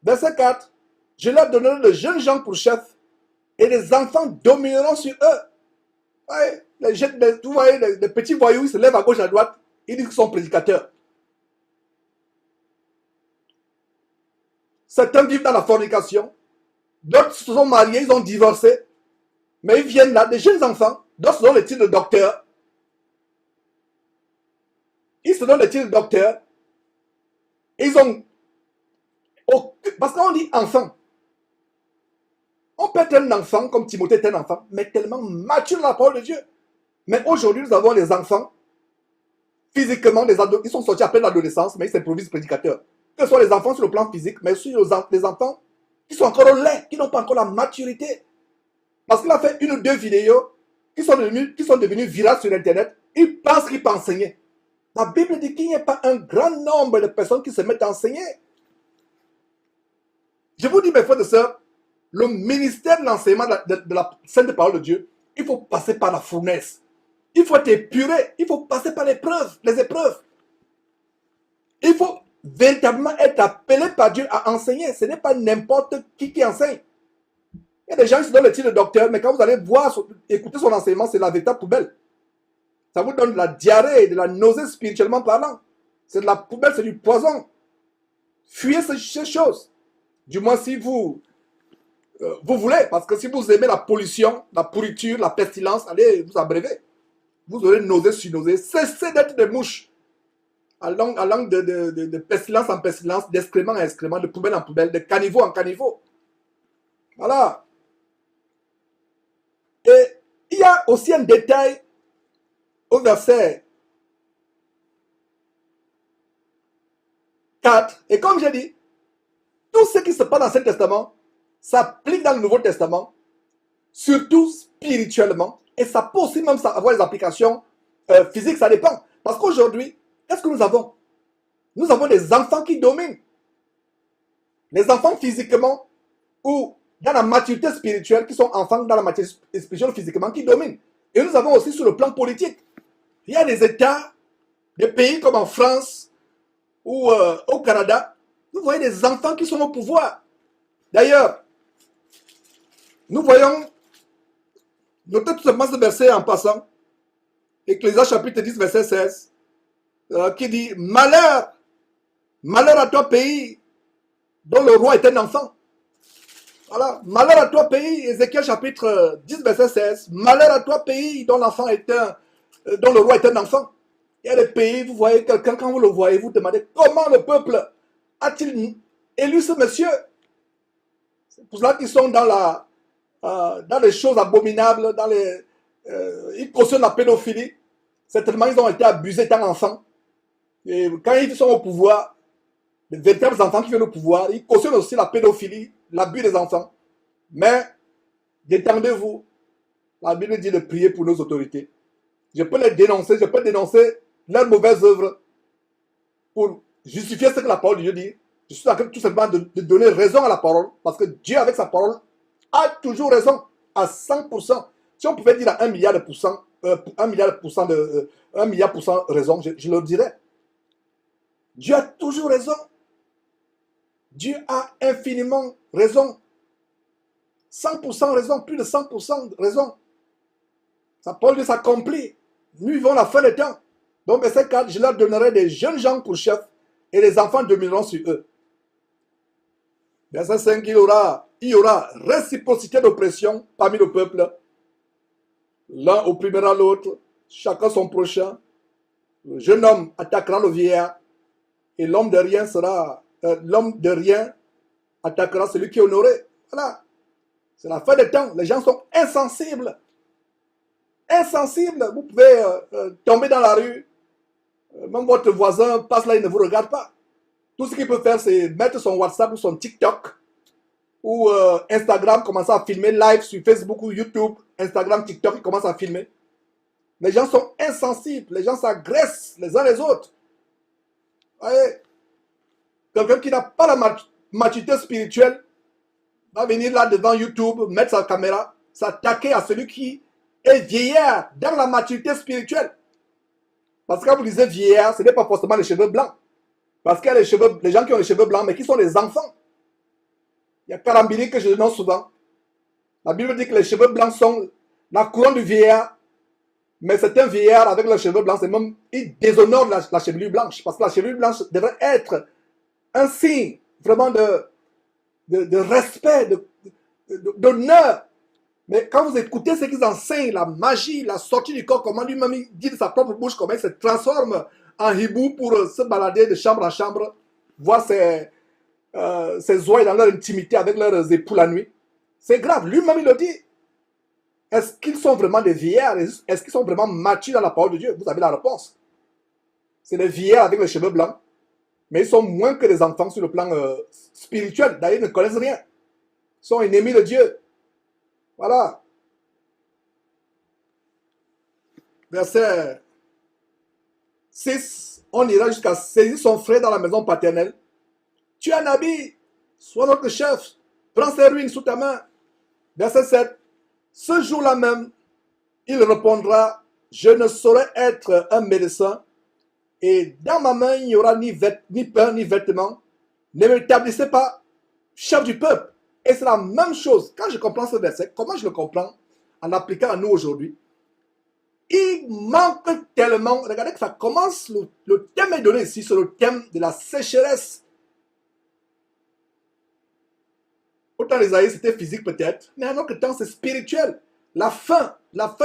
Verset 4. Je leur donnerai de jeunes gens pour chefs et les enfants domineront sur eux. Ouais, vous voyez, les petits voyous, ils se lèvent à gauche, à droite, ils disent qu'ils sont prédicateurs. Certains vivent dans la fornication, d'autres se sont mariés, ils ont divorcé, mais ils viennent là, des jeunes enfants, d'autres ont le titre de docteur. Ils se donnent le titre de docteur. Ils ont... Parce qu'on dit enfant. On peut être un enfant, comme Timothée est un enfant, mais tellement mature la parole de Dieu. Mais aujourd'hui, nous avons les enfants, physiquement, ils sont sortis après l'adolescence, mais ils s'improvisent prédicateurs. Que ce soit les enfants sur le plan physique, mais aussi les enfants qui sont encore au lait, qui n'ont pas encore la maturité. Parce qu'il a fait une ou deux vidéos qui sont devenues virales sur Internet. Il pense qu'il peut enseigner. La Bible dit qu'il n'y a pas un grand nombre de personnes qui se mettent à enseigner. Je vous dis, mes frères et sœurs, le ministère de l'enseignement de la sainte parole de Dieu, il faut passer par la fournaise. Il faut être épuré. Il faut passer par les épreuves. Il faut véritablement être appelé par Dieu à enseigner. Ce n'est pas n'importe qui enseigne. Il y a des gens qui se donnent le titre de docteur, mais quand vous allez écouter son enseignement, c'est la véritable poubelle. Ça vous donne de la diarrhée, de la nausée spirituellement parlant. C'est de la poubelle, c'est du poison. Fuyez ces choses. Du moins si vous voulez, parce que si vous aimez la pollution, la pourriture, la pestilence, allez vous abreuver. Vous aurez nausée sur nausée. Cessez d'être des mouches. Allant de pestilence en pestilence, d'excrément en excrément, de poubelle en poubelle, de caniveau en caniveau. Voilà. Et il y a aussi un détail au verset 4. Et comme j'ai dit, tout ce qui se passe dans l'Ancien Testament s'applique dans le Nouveau Testament, surtout spirituellement. Et ça peut aussi même avoir des applications physiques, ça dépend. Parce qu'aujourd'hui, qu'est-ce que nous avons? Nous avons des enfants qui dominent. Les enfants physiquement ou dans la maturité spirituelle, qui sont enfants dans la maturité spirituelle physiquement, qui dominent. Et nous avons aussi sur le plan politique. Il y a des États, des pays comme en France ou au Canada, vous voyez des enfants qui sont au pouvoir. D'ailleurs, nous voyons, notez tout simplement ce verset en passant, Ecclésiaste chapitre 10, verset 16, qui dit « Malheur, malheur à toi pays dont le roi est un enfant. » Voilà, malheur à toi pays, Ézéchiel chapitre 10, verset 16, « Malheur à toi pays dont l'enfant est dont le roi est un enfant. » Il y a des pays, vous voyez quelqu'un, quand vous le voyez, vous demandez comment le peuple a-t-il élu ce monsieur? C'est pour cela qu'ils sont dans les choses abominables, ils cautionnent la pédophilie. Certainement, ils ont été abusés étant enfants. Et quand ils sont au pouvoir, les véritables enfants qui viennent au pouvoir, ils cautionnent aussi la pédophilie, l'abus des enfants. Mais, détendez-vous. La Bible dit de prier pour nos autorités. Je peux les dénoncer, je peux dénoncer leurs mauvaises œuvres pour justifier ce que la parole de Dieu dit. Je suis en train tout simplement de donner raison à la parole, parce que Dieu, avec sa parole, a toujours raison, à 100%. Si on pouvait dire à 1 milliard de pourcents, 1 milliard pour cent raison, je le dirais. Dieu a toujours raison. Dieu a infiniment raison. 100% raison, plus de 100% raison. Sa parole s'accomplit. Nous vivons la fin des temps. Donc, verset 4, je leur donnerai des jeunes gens pour chefs et les enfants domineront sur eux. Verset 5, il y aura réciprocité d'oppression parmi le peuple. L'un opprimera l'autre, chacun son prochain. Le jeune homme attaquera le vieillard et l'homme de rien attaquera celui qui est honoré. Voilà. C'est la fin des temps. Les gens sont insensibles. Insensibles. Vous pouvez tomber dans la rue. Même votre voisin passe là, il ne vous regarde pas. Tout ce qu'il peut faire, c'est mettre son WhatsApp ou son TikTok ou Instagram, commencer à filmer live sur Facebook ou YouTube. Instagram, TikTok, il commence à filmer. Les gens sont insensibles. Les gens s'agressent les uns les autres. Voyez, quelqu'un qui n'a pas la maturité spirituelle va venir là devant YouTube, mettre sa caméra, s'attaquer à celui qui est vieillard dans la maturité spirituelle. Parce que quand vous lisez vieillard, ce n'est pas forcément les cheveux blancs. Parce qu'il y a les gens qui ont les cheveux blancs, mais qui sont des enfants. Il y a Karambini que je dénonce souvent. La Bible dit que les cheveux blancs sont la couronne du vieillard. Mais c'est un vieillard avec les cheveux blancs, c'est même, il déshonore la chevelure blanche. Parce que la chevelure blanche devrait être un signe vraiment de respect, d'honneur. Mais quand vous écoutez ce qu'ils enseignent, la magie, la sortie du corps, comment lui-même dit de sa propre bouche, comment il se transforme en hibou pour se balader de chambre en chambre, voir ses ouailles dans leur intimité avec leurs époux la nuit. C'est grave, lui-même il le dit. Est-ce qu'ils sont vraiment des vieillards? Est-ce qu'ils sont vraiment matures dans la parole de Dieu? Vous avez la réponse. C'est des vieillards avec les cheveux blancs. Mais ils sont moins que des enfants sur le plan spirituel. D'ailleurs, ils ne connaissent rien. Ils sont ennemis de Dieu. Voilà. Verset 6. On ira jusqu'à saisir son frère dans la maison paternelle. Tu es un habit. Sois notre chef. Prends ses ruines sous ta main. Verset 7. Ce jour-là même, il répondra, je ne saurais être un médecin, et dans ma main, il n'y aura ni pain, ni vêtements. Ne m'établissez pas chef du peuple. Et c'est la même chose. Quand je comprends ce verset, comment je le comprends en l'appliquant à nous aujourd'hui? Il manque tellement. Regardez que ça commence, le thème est donné ici, c'est le thème de la sécheresse. Autant les aïeux, c'était physique peut-être, mais à notre temps, c'est spirituel. La faim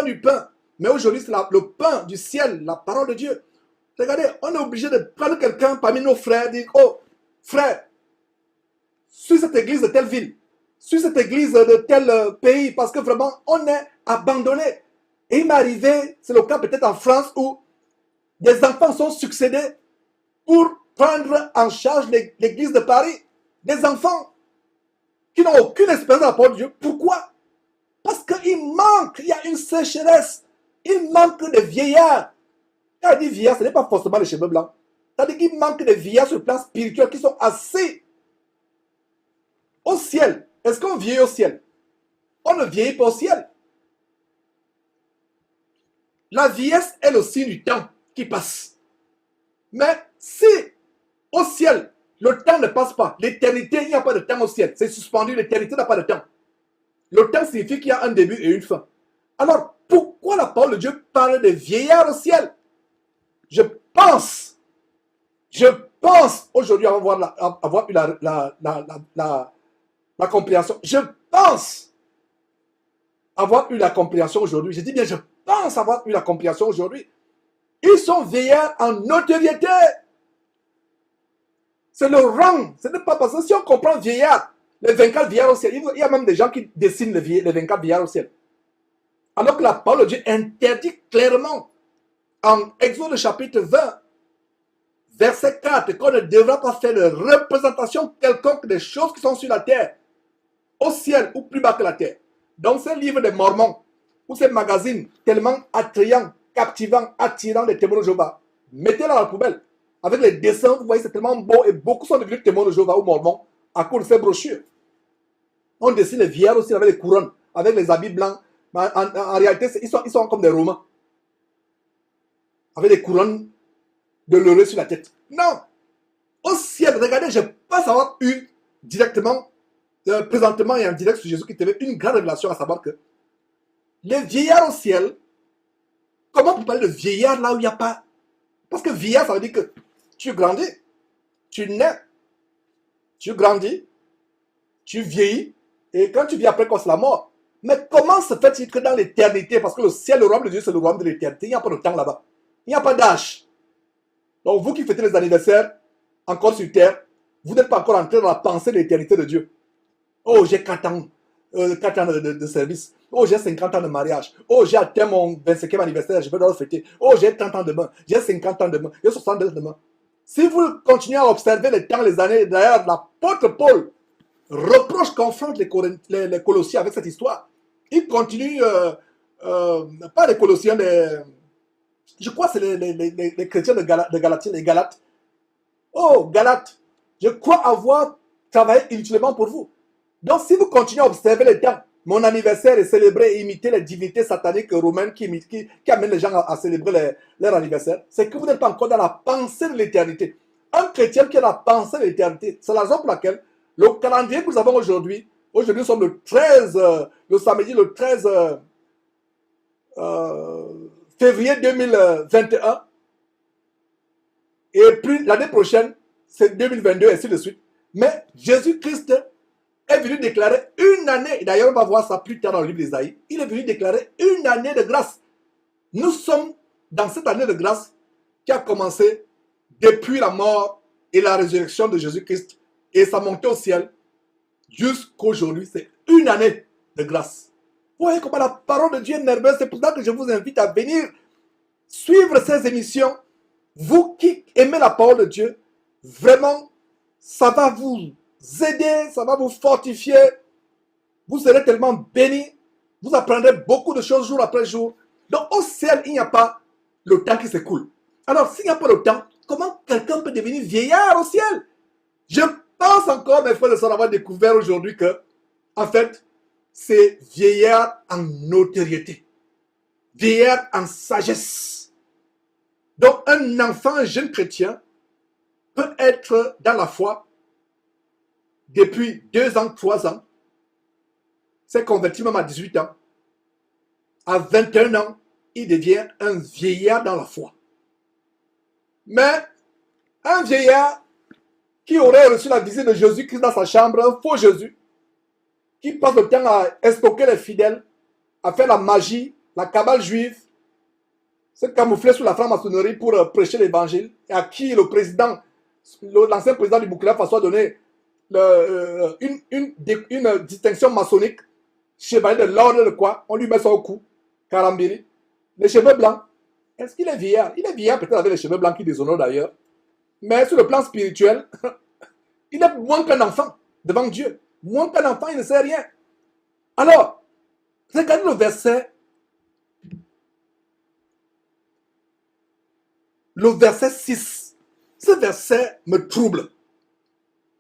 du pain. Mais aujourd'hui, c'est le pain du ciel, la parole de Dieu. Regardez, on est obligé de prendre quelqu'un parmi nos frères, dire, oh, frère, suis cette église de telle ville, suis cette église de tel pays, parce que vraiment, on est abandonné. Et il m'est arrivé, c'est le cas peut-être en France, où des enfants sont succédés pour prendre en charge l'église de Paris. Des enfants qui n'ont aucune espérance dans la parole de Dieu. Pourquoi? Parce qu'il manque, il y a une sécheresse. Il manque de vieillards. Quand on dit vieillard, ce n'est pas forcément les cheveux blancs. C'est-à-dire qu'il manque de vieillards sur le plan spirituel qui sont assis au ciel. Est-ce qu'on vieillit au ciel? On ne vieillit pas au ciel. La vieillesse est le signe du temps qui passe. Mais si au ciel, le temps ne passe pas, l'éternité, il n'y a pas de temps au ciel. C'est suspendu, l'éternité n'a pas de temps. Le temps signifie qu'il y a un début et une fin. Alors, pourquoi la parole de Dieu parle de vieillards au ciel? Je pense, aujourd'hui avoir eu la compréhension. Je pense avoir eu la compréhension aujourd'hui. Je dis bien, je pense avoir eu la compréhension aujourd'hui. Ils sont vieillards en notoriété. C'est le rang. Ce n'est pas parce que si on comprend vieillard, les 24 vieillards au ciel, il y a même des gens qui dessinent les 24 vieillards au ciel. Alors que la parole de Dieu interdit clairement en Exode chapitre 20, verset 4, qu'on ne devra pas faire de représentation quelconque des choses qui sont sur la terre, au ciel ou plus bas que la terre. Dans ces livres des Mormons, ou ces magazines tellement attrayants, captivants, attirants des témoins de Jéhovah, mettez-les dans la poubelle. Avec les dessins, vous voyez, c'est tellement beau et beaucoup sont devenus témoins de Jéhovah ou Mormons à cause de ces brochures. On dessine les vieillards aussi avec les couronnes, avec les habits blancs. Mais en réalité, ils sont comme des Romains. Avec des couronnes de laurier sur la tête. Non! Au ciel, regardez, je pense avoir eu directement, présentement et en direct sur Jésus qui TV, une grande révélation à savoir que les vieillards au ciel, comment on peut parler de vieillard là où il n'y a pas? Parce que vieillard, ça veut dire que tu grandis, tu nais, tu grandis, tu vieillis, et quand tu vis après, quoi, c'est la mort. Mais comment se fait-il que dans l'éternité, parce que le ciel, le royaume de Dieu, c'est le royaume de l'éternité, il n'y a pas de temps là-bas. Il n'y a pas d'âge. Donc vous qui fêtez les anniversaires, encore sur terre, vous n'êtes pas encore entré dans la pensée de l'éternité de Dieu. Oh, j'ai 4 ans, 4 ans de service. Oh, j'ai 50 ans de mariage. Oh, j'ai atteint mon 25e anniversaire, je vais le fêter. Oh, j'ai 30 ans demain, j'ai 50 ans demain, j'ai 60 ans demain. Si vous continuez à observer les temps, les années, d'ailleurs, l'apôtre Paul reproche, confronte les Colossiens avec cette histoire. Il continue, pas les Colossiens, je crois que c'est les chrétiens de Galatie, les Galates. Oh, Galates, je crois avoir travaillé inutilement pour vous. Donc, si vous continuez à observer les temps, mon anniversaire est célébré et imiter les divinités sataniques romaines qui amènent les gens à célébrer leur anniversaire, c'est que vous n'êtes pas encore dans la pensée de l'éternité. Un chrétien qui a la pensée de l'éternité, c'est la raison pour laquelle Le calendrier que nous avons aujourd'hui, aujourd'hui nous sommes le 13, le samedi le 13 février 2021. Et puis l'année prochaine, c'est 2022, et ainsi de suite. Mais Jésus-Christ est venu déclarer une année, et d'ailleurs on va voir ça plus tard dans le livre d'Ésaïe, il est venu déclarer une année de grâce. Nous sommes dans cette année de grâce qui a commencé depuis la mort et la résurrection de Jésus-Christ et sa montée au ciel jusqu'aujourd'hui. C'est une année de grâce. Vous voyez comment la parole de Dieu est merveilleuse. C'est pour ça que je vous invite à venir suivre ces émissions. Vous qui aimez la parole de Dieu, vraiment, ça va vous aider, ça va vous fortifier. Vous serez tellement bénis. Vous apprendrez beaucoup de choses jour après jour. Donc au ciel, il n'y a pas le temps qui s'écoule. Alors s'il n'y a pas le temps, comment quelqu'un peut devenir vieillard au ciel? Je pense encore, mes frères et sœurs, avoir découvert aujourd'hui que, en fait, c'est vieillard en notoriété. Vieillard en sagesse. Donc un enfant, un jeune chrétien, peut être dans la foi depuis 2 ans, 3 ans, s'est converti même à 18 ans. À 21 ans, il devient un vieillard dans la foi. Mais un vieillard qui aurait reçu la visite de Jésus-Christ dans sa chambre, un faux Jésus, qui passe le temps à escroquer les fidèles, à faire la magie, la cabale juive, se camoufler sous la franc-maçonnerie pour prêcher l'évangile, et à qui le président, l'ancien président du Burkina Faso a donné une distinction maçonnique, chevalier de l'ordre de quoi? On lui met ça au cou, Karambiri. Les cheveux blancs. Est-ce qu'il est vieillard? Il est vieillard peut-être avec les cheveux blancs qui déshonorent d'ailleurs. Mais sur le plan spirituel, il est moins qu'un enfant devant Dieu. Moins qu'un enfant, il ne sait rien. Alors, regardez le verset 6. Ce verset me trouble.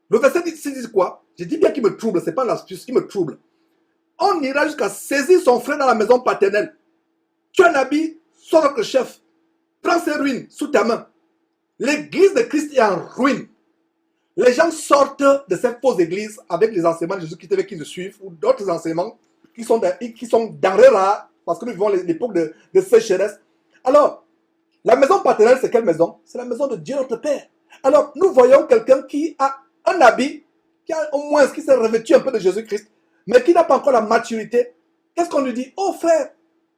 Le verset 6 dit quoi? Je dis bien qu'il me trouble, ce n'est pas l'astuce, il me trouble. On ira jusqu'à saisir son frère dans la maison paternelle. Tu as un habit, sois notre chef. Prends ses ruines sous ta main. L'église de Christ est en ruine. Les gens sortent de cette fausse église avec les enseignements de Jésus-Christ qui se suivent ou d'autres enseignements qui sont denrées rares parce que nous vivons l'époque de sécheresse. Alors, la maison paternelle, c'est quelle maison? C'est la maison de Dieu notre Père. Alors, nous voyons quelqu'un qui a un habit, qui s'est revêtu un peu de Jésus-Christ, mais qui n'a pas encore la maturité. Qu'est-ce qu'on lui dit? Oh frère,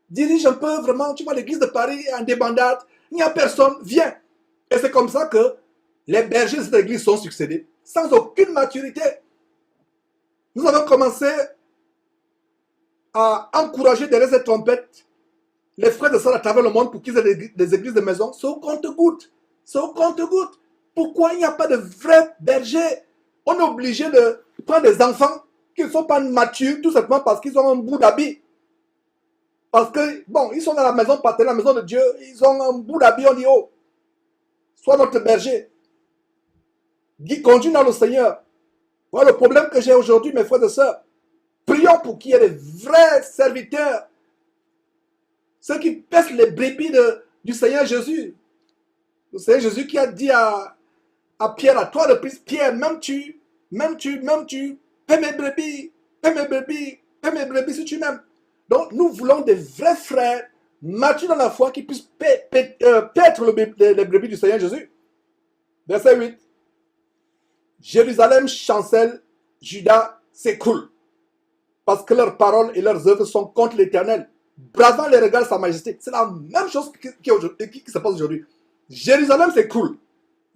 dirige un peu vraiment, tu vois, l'église de Paris est en débandade, il n'y a personne, viens. Et c'est comme ça que les bergers de cette église sont succédés, sans aucune maturité. Nous avons commencé à encourager derrière cette trompette les frères de sœurs à travers le monde pour qu'ils aient des églises de maison. C'est au compte-gouttes. C'est au compte-gouttes. Pourquoi il n'y a pas de vrais bergers? On est obligé de prendre des enfants qui ne sont pas matures, tout simplement parce qu'ils ont un bout d'habit. Parce que, bon, ils sont dans la maison paternelle, la maison de Dieu, ils ont un bout d'habit, on dit, oh, sois notre berger. Conduis dans le Seigneur. Voilà le problème que j'ai aujourd'hui, mes frères et sœurs. Prions pour qu'il y ait des vrais serviteurs. Ceux qui pèsent les brebis du Seigneur Jésus. Le Seigneur Jésus qui a dit à Pierre, à toi de plus, Pierre, même tu, paie mes brebis si tu m'aimes. Donc nous voulons des vrais frères, matures dans la foi, qui puissent paître les brebis du Seigneur Jésus. Verset 8. Jérusalem chancelle, Juda s'écroule, parce que leurs paroles et leurs œuvres sont contre l'Éternel, bravant les regards de sa majesté. C'est la même chose qui se passe aujourd'hui. Jérusalem s'écroule,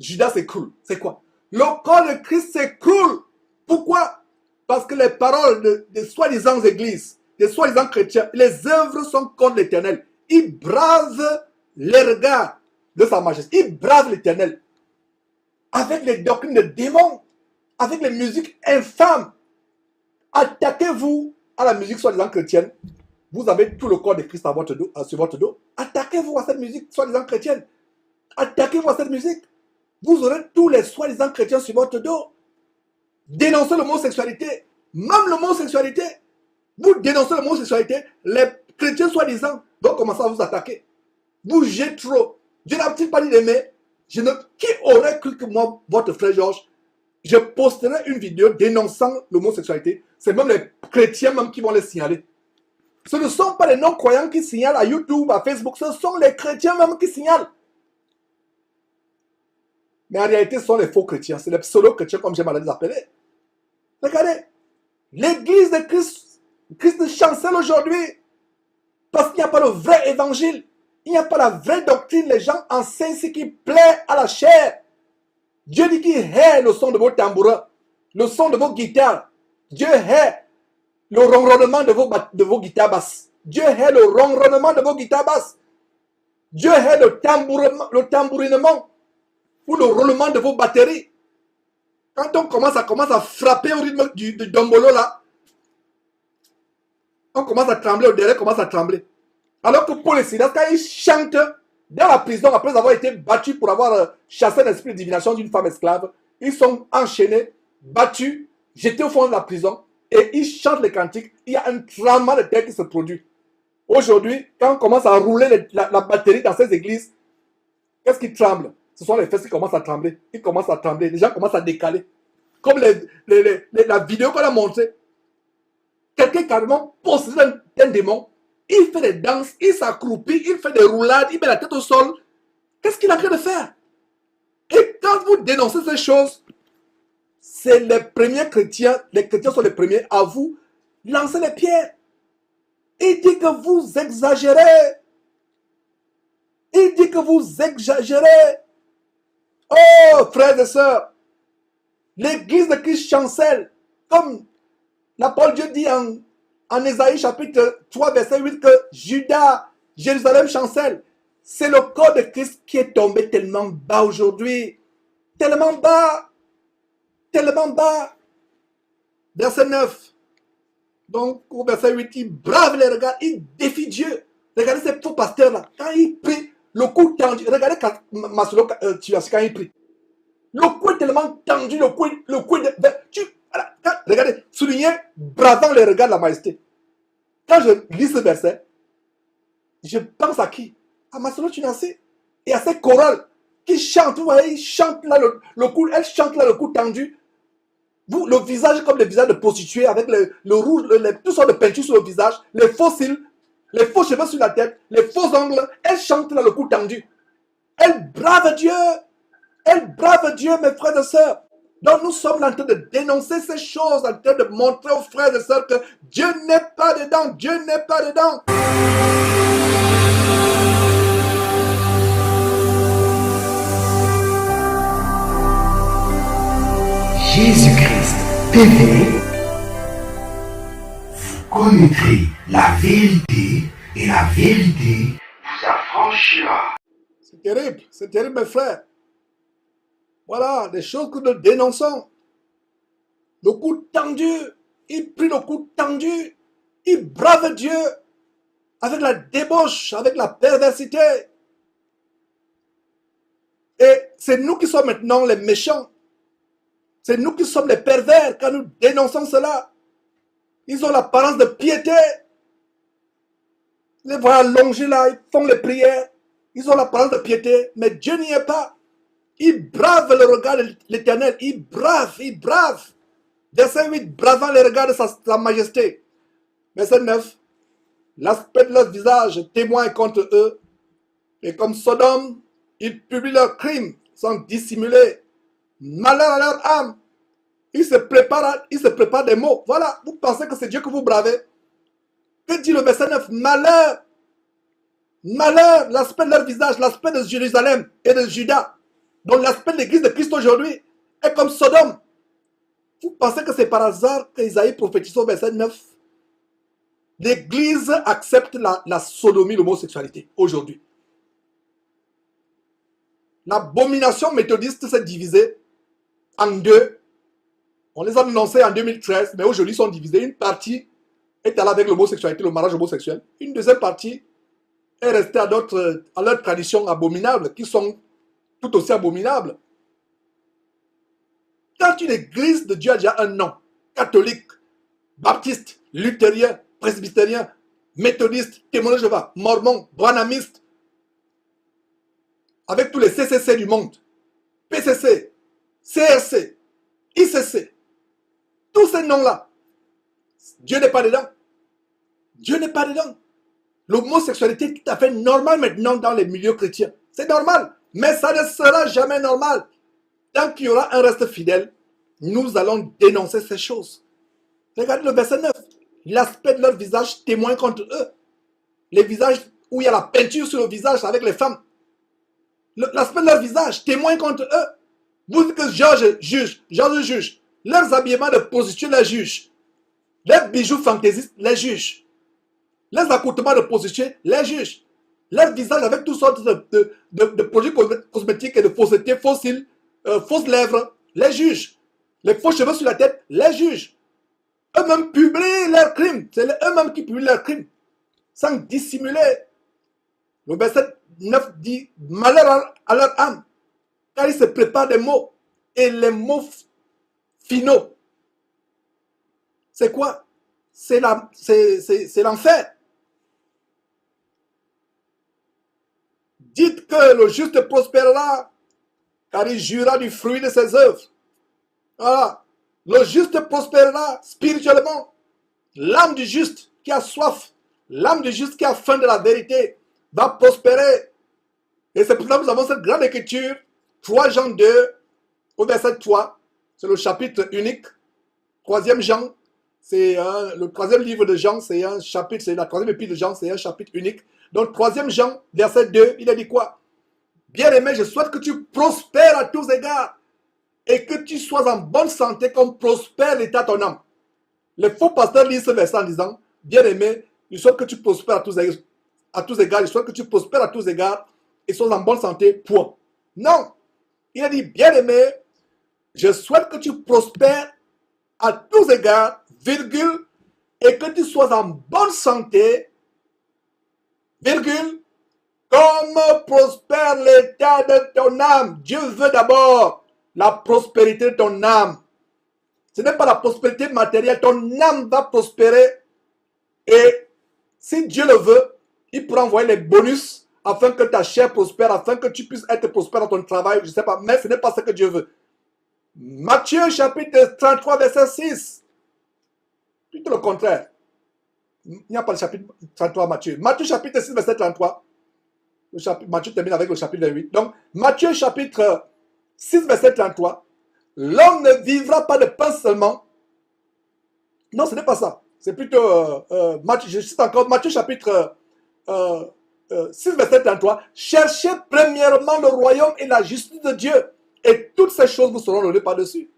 Juda s'écroule. C'est quoi? Le corps de Christ s'écroule. Pourquoi? Parce que les paroles des soi-disant églises, des soi-disant chrétiens, les œuvres sont contre l'Éternel. Ils bravent les regards de sa majesté. Ils bravent l'Éternel. Avec les doctrines de démons, avec les musiques infâmes. Attaquez-vous à la musique soi-disant chrétienne. Vous avez tout le corps de Christ sur votre dos. Attaquez-vous à cette musique soi-disant chrétienne. Attaquez-vous à cette musique. Vous aurez tous les soi-disant chrétiens sur votre dos. Dénoncez l'homosexualité. Même l'homosexualité. Vous dénoncez l'homosexualité. Les chrétiens soi-disant vont commencer à vous attaquer. Vous jugez trop. Dieu n'a-t-il pas dit d'aimer? Qui aurait cru que moi, votre frère Georges, je posterai une vidéo dénonçant l'homosexualité. C'est même les chrétiens même qui vont les signaler. Ce ne sont pas les non-croyants qui signalent à YouTube, à Facebook, ce sont les chrétiens même qui signalent. Mais en réalité, ce sont les faux chrétiens, c'est les pseudo-chrétiens comme j'aime à les appeler. Regardez, l'église de Christ chancelle aujourd'hui parce qu'il n'y a pas le vrai évangile. Il n'y a pas la vraie doctrine. Les gens enseignent ce qui plaît à la chair. Dieu dit qu'il hait le son de vos tambourins, le son de vos guitares. Dieu hait le ronronnement de vos guitares basses. Dieu hait le ronronnement de vos guitares basses. Dieu hait le tambourinement ou le roulement de vos batteries. Quand on commence à frapper au rythme du dombolo là, on commence à trembler, le derrière commence à trembler. Alors que Paul et Silas, quand ils chantent dans la prison, après avoir été battus pour avoir chassé l'esprit de divination d'une femme esclave, ils sont enchaînés, battus, jetés au fond de la prison, et ils chantent les cantiques. Il y a un tremblement de terre qui se produit. Aujourd'hui, quand on commence à rouler la batterie dans ces églises, qu'est-ce qui tremble? Ce sont les fesses qui commencent à trembler. Ils commencent à trembler. Les gens commencent à décaler. Comme la vidéo qu'on a montrée. Quelqu'un carrément possédé d'un démon. Il fait des danses, il s'accroupit, il fait des roulades, il met la tête au sol. Qu'est-ce qu'il est en train de faire? Et quand vous dénoncez ces choses, c'est les premiers chrétiens, les chrétiens sont les premiers à vous lancer les pierres. Il dit que vous exagérez. Il dit que vous exagérez. Oh, frères et sœurs, l'église de Christ chancelle, comme la parole de Dieu dit en Ésaïe chapitre 3, verset 8, que Judas, Jérusalem chancelle. C'est le corps de Christ qui est tombé tellement bas aujourd'hui. Tellement bas. Tellement bas. Verset 9. Donc, au verset 8, il brave les regards, il défie Dieu. Regardez ces faux pasteurs-là. Quand ils prient, le cou tendu. Regardez quand Masolo quand il prie. Le cou est tellement tendu, le cou regardez, souligné, bravant les regards de la majesté. Quand je lis ce verset, je pense à qui? À Masolo Tunassi et à ces chorales qui chantent. Vous voyez, ils chantent là le cou, elles chantent là le cou tendu. Vous, le visage comme le visage de prostituée avec le rouge, toutes sortes de peintures sur le visage, les faux cils, les faux cheveux sur la tête, les faux ongles, elles chantent là le cou tendu. Elles bravent Dieu. Elles bravent Dieu, mes frères et sœurs. Donc nous sommes en train de dénoncer ces choses, en train de montrer aux frères et sœurs que Dieu n'est pas dedans, Dieu n'est pas dedans. Jésus-Christ TV, vous connaîtrez la vérité et la vérité vous affranchira. C'est terrible mes frères. Voilà, des choses que nous dénonçons. Le cou tendu, il prie le cou tendu, il brave Dieu avec la débauche, avec la perversité. Et c'est nous qui sommes maintenant les méchants. C'est nous qui sommes les pervers quand nous dénonçons cela. Ils ont l'apparence de piété. Les voient allongés là, ils font les prières. Ils ont l'apparence de piété, mais Dieu n'y est pas. Ils bravent le regard de l'Éternel. Ils bravent. Verset 8, bravant les regards de sa majesté. Verset 9, l'aspect de leur visage témoigne contre eux. Et comme Sodome, ils publient leurs crimes sans dissimuler. Malheur à leur âme. Ils se préparent des mots. Voilà, vous pensez que c'est Dieu que vous bravez. Que dit le verset 9? Malheur, l'aspect de leur visage, l'aspect de Jérusalem et de Juda. Donc l'aspect de l'église de Christ aujourd'hui est comme Sodome. Vous pensez que c'est par hasard qu'Isaïe prophétise au verset 9? L'église accepte la sodomie, l'homosexualité aujourd'hui. L'abomination méthodiste s'est divisée en deux. On les a annoncés en 2013, mais aujourd'hui ils sont divisés. Une partie est allée avec l'homosexualité, le mariage homosexuel. Une deuxième partie est restée à leurs traditions abominables, qui sont tout aussi abominables. Quand une église de Dieu a déjà un nom, catholique, baptiste, luthérien, presbytérien, méthodiste, témoin de Jéhovah, mormon, branhamiste, avec tous les CCC du monde, PCC, CRC, ICC, tous ces noms-là, Dieu n'est pas dedans. Dieu n'est pas dedans. L'homosexualité est tout à fait normale maintenant dans les milieux chrétiens. C'est normal, mais ça ne sera jamais normal. Tant qu'il y aura un reste fidèle, nous allons dénoncer ces choses. Regardez le verset 9. L'aspect de leur visage témoigne contre eux. Les visages où il y a la peinture sur le visage avec les femmes. L'aspect de leur visage témoigne contre eux. Vous dites que Georges juge. Leurs habillements de prostituées les jugent. Leurs bijoux fantaisistes les jugent. Leurs accoutrements de prostituées les jugent. Leur visage avec toutes sortes de produits cosmétiques et de fausseté, faux cils, fausses lèvres, les jugent. Les faux cheveux sur la tête, les jugent. Eux-mêmes publient leurs crimes. C'est eux-mêmes qui publient leurs crimes. Sans dissimuler. Le verset 9 dit, malheur à leur âme, car ils se préparent des mots. Et les mots finaux, c'est quoi? C'est l'enfer. Dites que le juste prospérera, car il jouira du fruit de ses œuvres. Voilà. Le juste prospérera spirituellement. L'âme du juste qui a soif, l'âme du juste qui a faim de la vérité, va prospérer. Et c'est pour ça que nous avons cette grande écriture, 3 Jean 2, au verset 3. C'est le chapitre unique. 3e Jean, c'est le 3e livre de Jean, c'est un chapitre, c'est la 3e épître de Jean, c'est un chapitre unique. Donc 3e Jean, verset 2, il a dit quoi? Bien-aimé, je souhaite que tu prospères à tous égards et que tu sois en bonne santé comme prospère l'état ton âme. Les faux pasteurs lisent ce verset en disant, bien-aimé, je souhaite que tu prospères à tous égards, je souhaite que tu prospères à tous égards et sois en bonne santé, point. Non, il a dit, bien-aimé, je souhaite que tu prospères à tous égards, virgule, et que tu sois en bonne santé, virgule, comme prospère l'état de ton âme. Dieu veut d'abord la prospérité de ton âme. Ce n'est pas la prospérité matérielle. Ton âme va prospérer. Et si Dieu le veut, il pourra envoyer les bonus afin que ta chair prospère, afin que tu puisses être prospère dans ton travail. Je ne sais pas, mais ce n'est pas ce que Dieu veut. Matthieu chapitre 33, verset 6. Tout le contraire. Il n'y a pas le chapitre 33 Matthieu. Matthieu chapitre 6, verset 33. Matthieu termine avec le chapitre 28. Donc, Matthieu chapitre 6, verset 33. L'homme ne vivra pas de pain seulement. Non, ce n'est pas ça. C'est plutôt, je cite encore Matthieu chapitre 6, verset 33. Cherchez premièrement le royaume et la justice de Dieu. Et toutes ces choses vous seront données par-dessus.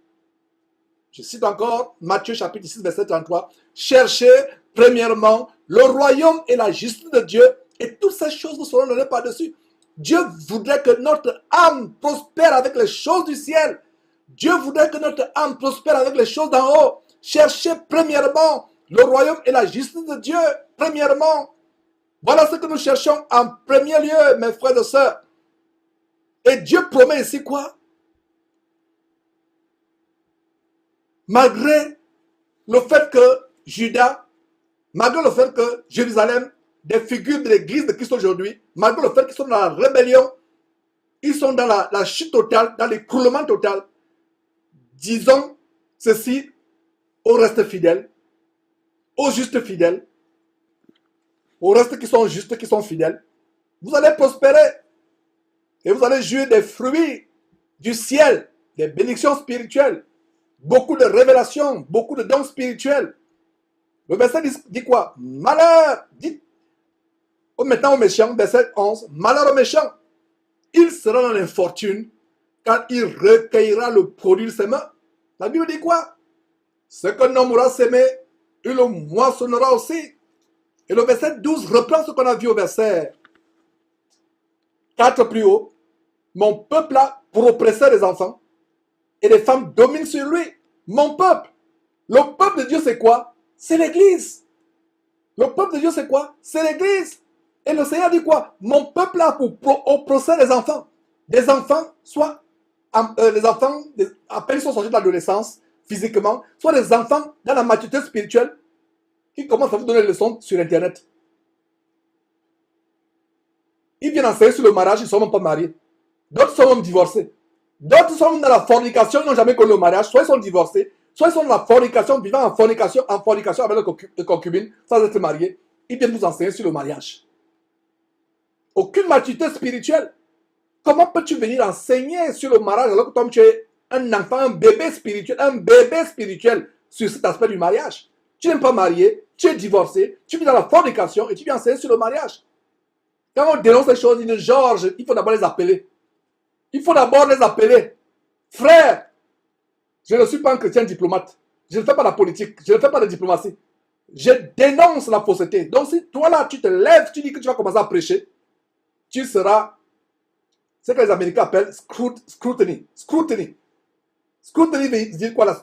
Je cite encore Matthieu chapitre 6, verset 33. Cherchez premièrement le royaume et la justice de Dieu. Et toutes ces choses vous seront données par-dessus. Dieu voudrait que notre âme prospère avec les choses du ciel. Dieu voudrait que notre âme prospère avec les choses d'en haut. Cherchez premièrement le royaume et la justice de Dieu. Premièrement. Voilà ce que nous cherchons en premier lieu, mes frères et sœurs. Et Dieu promet ici quoi? Malgré le fait que Juda, malgré le fait que Jérusalem, des figures de l'église de Christ aujourd'hui, malgré le fait qu'ils sont dans la rébellion, ils sont dans la chute totale, dans l'écroulement total, disons ceci au reste fidèle, aux justes fidèles, aux restes qui sont justes, qui sont fidèles, vous allez prospérer et vous allez jouir des fruits du ciel, des bénédictions spirituelles, beaucoup de révélations, beaucoup de dons spirituels. Le verset dit quoi? Malheur, dit maintenant aux méchants, verset 11, malheur aux méchants, il sera dans l'infortune quand il recueillera le produit de ses mains. La Bible dit quoi? Ce qu'un homme aura semé, il le moissonnera aussi. Et le verset 12 reprend ce qu'on a vu au verset 4 plus haut. Mon peuple a pour oppresseur des enfants et les femmes dominent sur lui. Mon peuple. Le peuple de Dieu c'est quoi? C'est l'église. Le peuple de Dieu c'est quoi? C'est l'église. Et le Seigneur dit quoi? Mon peuple a pour oppresseur des enfants. Des enfants, soit les enfants, à peine ils sont sortis de l'adolescence physiquement, soit des enfants dans la maturité spirituelle qui commencent à vous donner des leçons sur Internet. Ils viennent enseigner sur le mariage, ils ne sont même pas mariés. D'autres sont même divorcés. D'autres sont dans la fornication, ils n'ont jamais connu le mariage, soit ils sont divorcés, soit ils sont dans la fornication, vivant en fornication avec le concubine, sans être mariés. Ils viennent vous enseigner sur le mariage. Aucune maturité spirituelle. Comment peux-tu venir enseigner sur le mariage alors que toi tu es un enfant, un bébé spirituel sur cet aspect du mariage? Tu n'es pas marié, tu es divorcé, tu vis dans la fornication et tu viens enseigner sur le mariage. Quand on dénonce les choses, il dit Georges, il faut d'abord les appeler. Il faut d'abord les appeler. Frère, je ne suis pas un chrétien diplomate. Je ne fais pas la politique. Je ne fais pas de diplomatie. Je dénonce la fausseté. Donc si toi là, tu te lèves, tu dis que tu vas commencer à prêcher, tu seras ce que les Américains appellent scrutiny. Scrutiny. Scrutiny veut dire quoi là?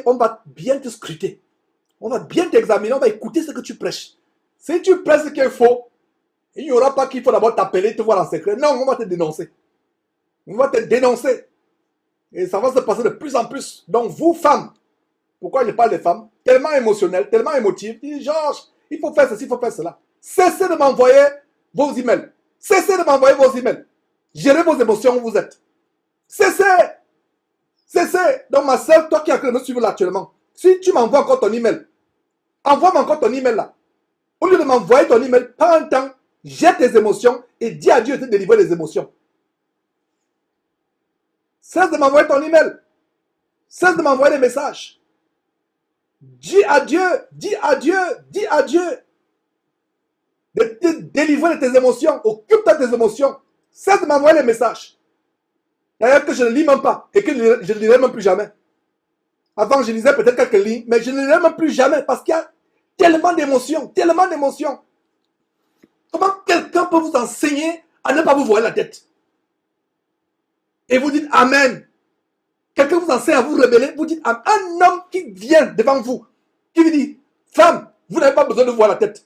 On va bien te scruter. On va bien t'examiner. On va écouter ce que tu prêches. Si tu prêches ce qui est faux, il n'y aura pas qu'il faut d'abord t'appeler, te voir en secret. Non, on va te dénoncer. On va te dénoncer. Et ça va se passer de plus en plus. Donc, vous, femmes, pourquoi je parle des femmes? Tellement émotionnelles, tellement émotives. Dis, Georges, il faut faire ceci, il faut faire cela. Cessez de m'envoyer vos emails. Cessez de m'envoyer vos emails. Gérez vos émotions où vous êtes. Cessez. Cessez. Donc, ma soeur, toi qui es en train de me suivre là actuellement, si tu m'envoies encore ton email, envoie-moi encore ton email là. Au lieu de m'envoyer ton email, prends un temps, jette tes émotions et dis à Dieu de te délivrer des émotions. Cesse de m'envoyer ton email. Cesse de m'envoyer des messages. Dis à Dieu de te délivrer de tes émotions. Occupe-toi de tes émotions. Cesse de m'envoyer des messages. D'ailleurs que je ne lis même pas et que je ne lirai même plus jamais. Avant, je lisais peut-être quelques lignes, mais je ne lirai même plus jamais parce qu'il y a tellement d'émotions, tellement d'émotions. Comment quelqu'un peut vous enseigner à ne pas vous voir la tête? Et vous dites Amen. Quelqu'un vous enseigne à vous rebeller, vous dites Amen. Un homme qui vient devant vous, qui vous dit, femme, vous n'avez pas besoin de voir la tête.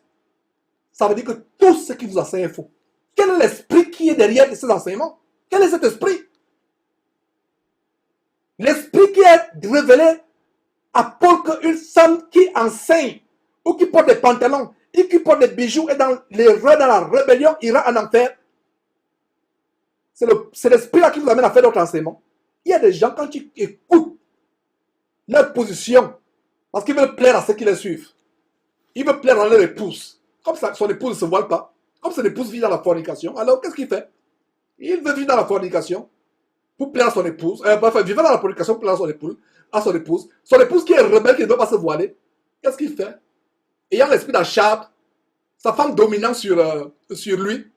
Ça veut dire que tout ce qui vous enseigne est faux. Quel est l'esprit qui est derrière ces enseignements? Quel est cet esprit? L'esprit qui est révélé apporte qu'une femme qui enseigne ou qui porte des pantalons et qui porte des bijoux et dans l'erreur, dans la rébellion, ira en enfer. C'est l'esprit-là qui vous amène à faire d'autres enseignements. Il y a des gens, quand tu écoutes leur position, parce qu'ils veulent plaire à ceux qui les suivent, ils veulent plaire à leur épouse. Comme ça, son épouse ne se voile pas, comme son épouse vit dans la fornication, alors qu'est-ce qu'il fait? Il veut vivre dans la fornication pour plaire à son épouse, vivre dans la fornication pour plaire à son épouse. Son épouse qui est rebelle, qui ne veut pas se voiler, qu'est-ce qu'il fait? Ayant l'esprit d'achat, sa femme dominante sur lui,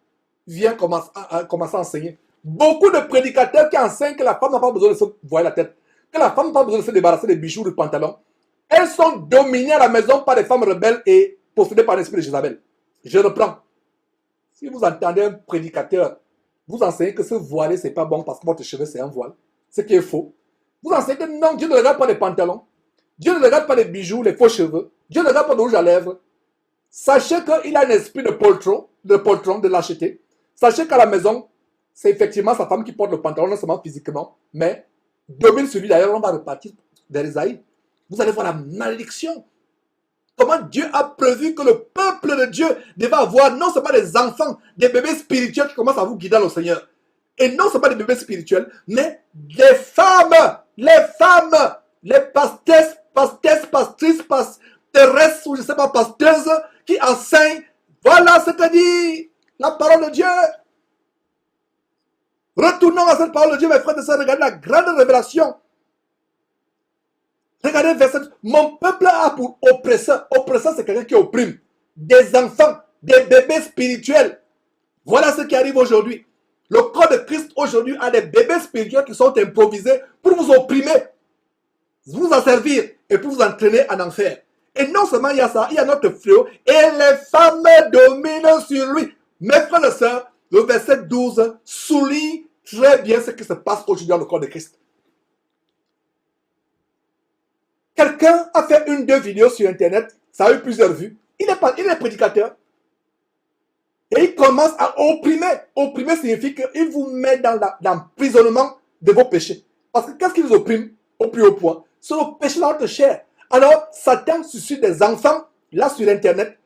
vient commencer à enseigner. Beaucoup de prédicateurs qui enseignent que la femme n'a pas besoin de se voiler la tête, que la femme n'a pas besoin de se débarrasser des bijoux, des pantalons. Elles sont dominées à la maison par des femmes rebelles et possédées par l'esprit de Jézabel. Je reprends. Si vous entendez un prédicateur vous enseignez que se voiler, ce n'est pas bon parce que votre cheveu, c'est un voile, ce qui est faux. Vous enseignez que non, Dieu ne regarde pas les pantalons, Dieu ne regarde pas les bijoux, les faux cheveux, Dieu ne regarde pas de rouge à lèvres. Sachez qu'il a un esprit de poltron, de lâcheté. Sachez qu'à la maison, c'est effectivement sa femme qui porte le pantalon, non seulement physiquement, mais domine sur lui. D'ailleurs, on va repartir vers Esaïe. Vous allez voir la malédiction. Comment Dieu a prévu que le peuple de Dieu devait avoir non seulement des enfants, des bébés spirituels qui commencent à vous guider dans le Seigneur. Et non seulement des bébés spirituels, mais des femmes, les pastresses, pastrices, pasteresses, ou je ne sais pas, pasteuses, qui enseignent. Voilà ce que dit la parole de Dieu. Retournons à cette parole de Dieu, mes frères et sœurs, regardez la grande révélation. Regardez verset. Mon peuple a pour oppresseur. Oppresseur, c'est quelqu'un qui opprime. Des enfants, des bébés spirituels. Voilà ce qui arrive aujourd'hui. Le corps de Christ aujourd'hui a des bébés spirituels qui sont improvisés pour vous opprimer, vous asservir et pour vous entraîner en enfer. Et non seulement il y a ça, il y a notre fléau et les femmes dominent sur lui. Mes frères et sœurs, le verset 12 souligne très bien ce qui se passe aujourd'hui dans le corps de Christ. Quelqu'un a fait deux vidéos sur Internet, ça a eu plusieurs vues. Il est prédicateur. Et il commence à opprimer. Opprimer signifie qu'il vous met dans l'emprisonnement de vos péchés. Parce que qu'est-ce qui vous opprime au plus haut point? C'est le péché dans votre chair. Alors, Satan suscite des enfants, là sur Internet,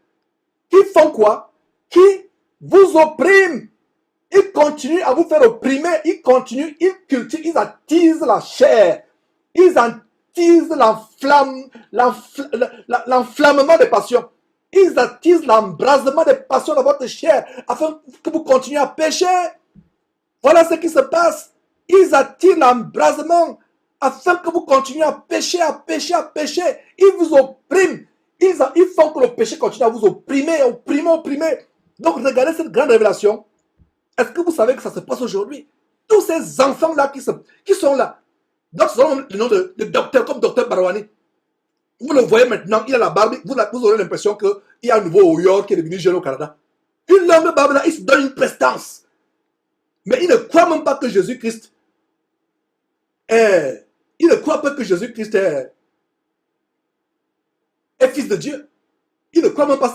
qui font quoi? Qui vous oppriment. Ils continuent à vous faire opprimer. Ils continuent, ils cultivent, ils attisent la chair. Ils attisent l'enflammement des passions. Ils attisent l'embrasement des passions dans votre chair afin que vous continuiez à pécher. Voilà ce qui se passe. Ils attirent l'embrasement afin que vous continuiez à pécher, à pécher, à pécher. Ils vous oppriment. Ils font que le péché continue à vous opprimer, opprimer, opprimer. Donc regardez cette grande révélation. Est-ce que vous savez que ça se passe aujourd'hui? Tous ces enfants-là qui sont là. Donc ce sont le nom de docteur, comme docteur Barouani. Vous le voyez maintenant, il a la barbe, vous aurez l'impression qu'il y a un nouveau Oyor qui est devenu jeune au Canada. Une longue barbe là, il se donne une prestance. Mais il ne croit même pas que Jésus-Christ est... Il ne croit pas que Jésus-Christ est fils de Dieu. Il ne croit même pas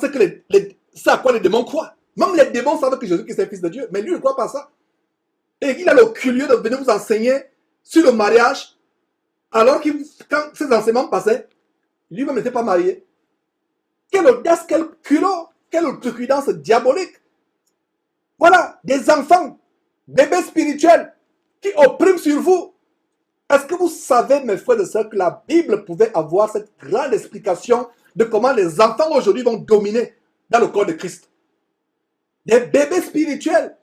ça à quoi les démons croient. Même les démons savent que Jésus-Christ est fils de Dieu, mais lui ne croit pas ça. Et il a le curieux de venir vous enseigner sur le mariage, alors que quand ses enseignements passaient, lui-même n'était pas marié. Quelle audace, quel culot, quelle outrecuidance diabolique. Voilà, des enfants, bébés spirituels, qui oppriment sur vous. Est-ce que vous savez, mes frères et sœurs, que la Bible pouvait avoir cette grande explication de comment les enfants aujourd'hui vont dominer dans le corps de Christ? Des bébés spirituels,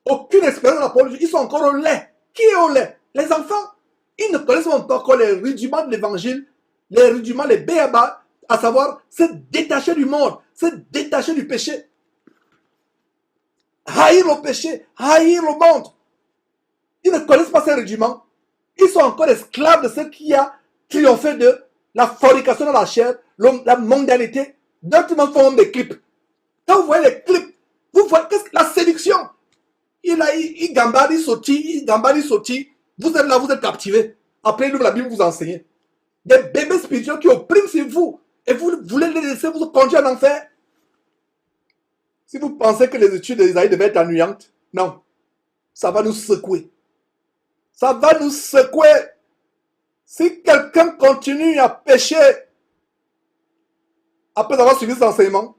aucune expérience de la parole de Dieu, ils sont encore au lait. Qui est au lait? Les enfants. Ils ne connaissent même pas encore les rudiments de l'évangile, les rudiments, les béabas, à savoir se détacher du monde, se détacher du péché. Haïr le péché, haïr le monde. Ils ne connaissent pas ces rudiments. Ils sont encore esclaves de ce qui a triomphé de la fornication dans la chair, la mondanité. D'autres même font des clips. Quand vous voyez les clips, vous voyez la séduction. Il gambade, il sautille. Vous êtes là, vous êtes captivés. Après, la Bible vous enseigne. Des bébés spirituels qui oppriment sur vous. Et vous voulez les laisser vous conduire en enfer. Si vous pensez que les études d'Isaïe devaient être ennuyantes, non. Ça va nous secouer. Ça va nous secouer. Si quelqu'un continue à pécher après avoir suivi cet enseignement,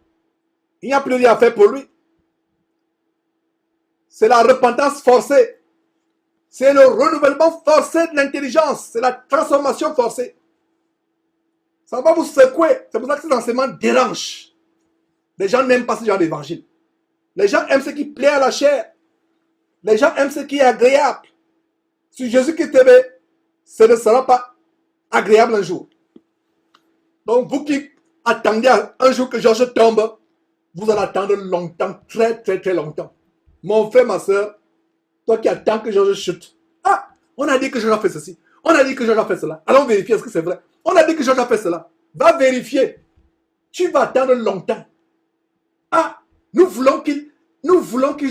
il n'y a plus rien à faire pour lui. C'est la repentance forcée. C'est le renouvellement forcé de l'intelligence. C'est la transformation forcée. Ça va vous secouer. C'est pour ça que ces enseignements dérangent. Les gens n'aiment pas ce genre d'évangile. Les gens aiment ce qui plaît à la chair. Les gens aiment ce qui est agréable. Si Jésus-Christ t'aimait, ce ne sera pas agréable un jour. Donc vous qui attendez un jour que Georges tombe, vous allez attendre longtemps, très très très longtemps. Mon frère, ma soeur, toi qui attends que Georges chute. Ah, on a dit que Georges a fait ceci. On a dit que Georges a fait cela. Allons vérifier est-ce que c'est vrai. On a dit que Georges a fait cela. Va vérifier. Tu vas attendre longtemps. Ah, nous voulons qu'il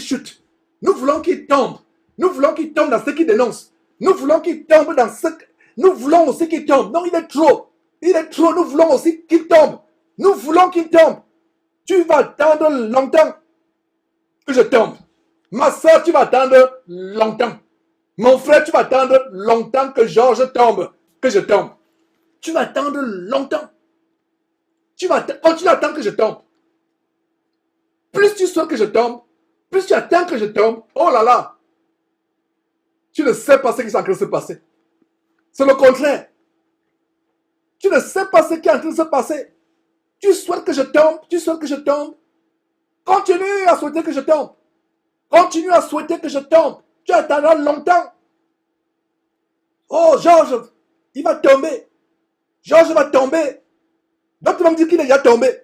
chute. Nous voulons qu'il tombe. Nous voulons qu'il tombe dans ce qu'il dénonce. Nous voulons qu'il tombe dans ce... Nous voulons aussi qu'il tombe. Non, il est trop. Il est trop. Nous voulons aussi qu'il tombe. Nous voulons qu'il tombe. Tu vas attendre longtemps que je tombe. Ma soeur, tu vas attendre longtemps. Mon frère, tu vas attendre longtemps que Georges tombe. Que je tombe. Tu vas attendre longtemps. Tu vas continuer à attendre que je tombe. Plus tu souhaites que je tombe, plus tu attends que je tombe, oh là là, tu ne sais pas ce qui est en train de se passer. C'est le contraire. Tu ne sais pas ce qui est en train de se passer. Tu souhaites que je tombe, tu souhaites que je tombe. Continue à souhaiter que je tombe. Continue à souhaiter que je tombe. Tu attendras longtemps. Oh, Georges, il va tomber. Georges va tomber. D'autres vont me dire qu'il est déjà tombé.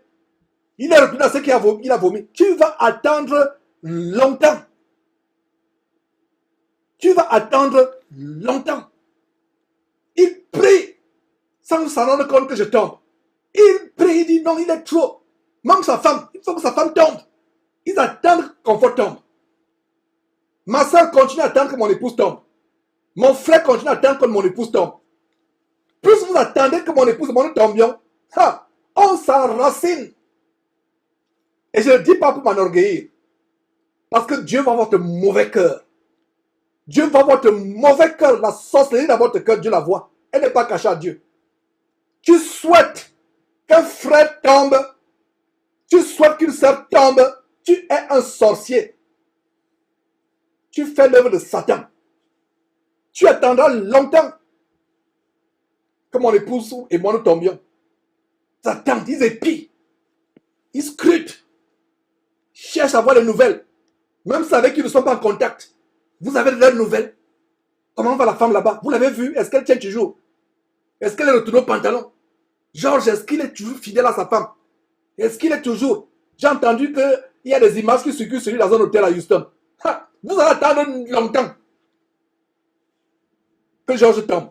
Il est retourné à ce qu'il a vomi. Tu vas attendre longtemps. Tu vas attendre longtemps. Il prie sans s'en rendre compte que je tombe. Il prie, il dit non, il est trop. Même sa femme, il faut que sa femme tombe. Ils attendent qu'on tombe. Ma soeur continue à attendre que mon épouse tombe. Mon frère continue à attendre que mon épouse tombe. Plus vous attendez que mon épouse et mon tombe bien, on s'enracine. Et je ne le dis pas pour m'enorgueillir. Parce que Dieu va voir votre mauvais cœur. Dieu va voir votre mauvais cœur. La sorcellerie dans votre cœur, Dieu la voit. Elle n'est pas cachée à Dieu. Tu souhaites qu'un frère tombe. Tu souhaites qu'une sœur tombe. Tu es un sorcier. tu fais l'œuvre de Satan. Tu attendras longtemps que mon épouse et moi nous tombions. Satan, ils épient, ils scrutent, cherchent à avoir des nouvelles. Même si avec qui nous ne sommes pas en contact. Vous avez leurs nouvelles. Comment va la femme là-bas? Vous l'avez vue? Est-ce qu'elle tient toujours? Est-ce qu'elle est retournée au pantalon? Georges, est-ce qu'il est toujours fidèle à sa femme? Est-ce qu'il est toujours? J'ai entendu qu'il y a des images qui circulent sur lui dans un hôtel à Houston. Ha! Vous allez attendre longtemps que Georges tombe.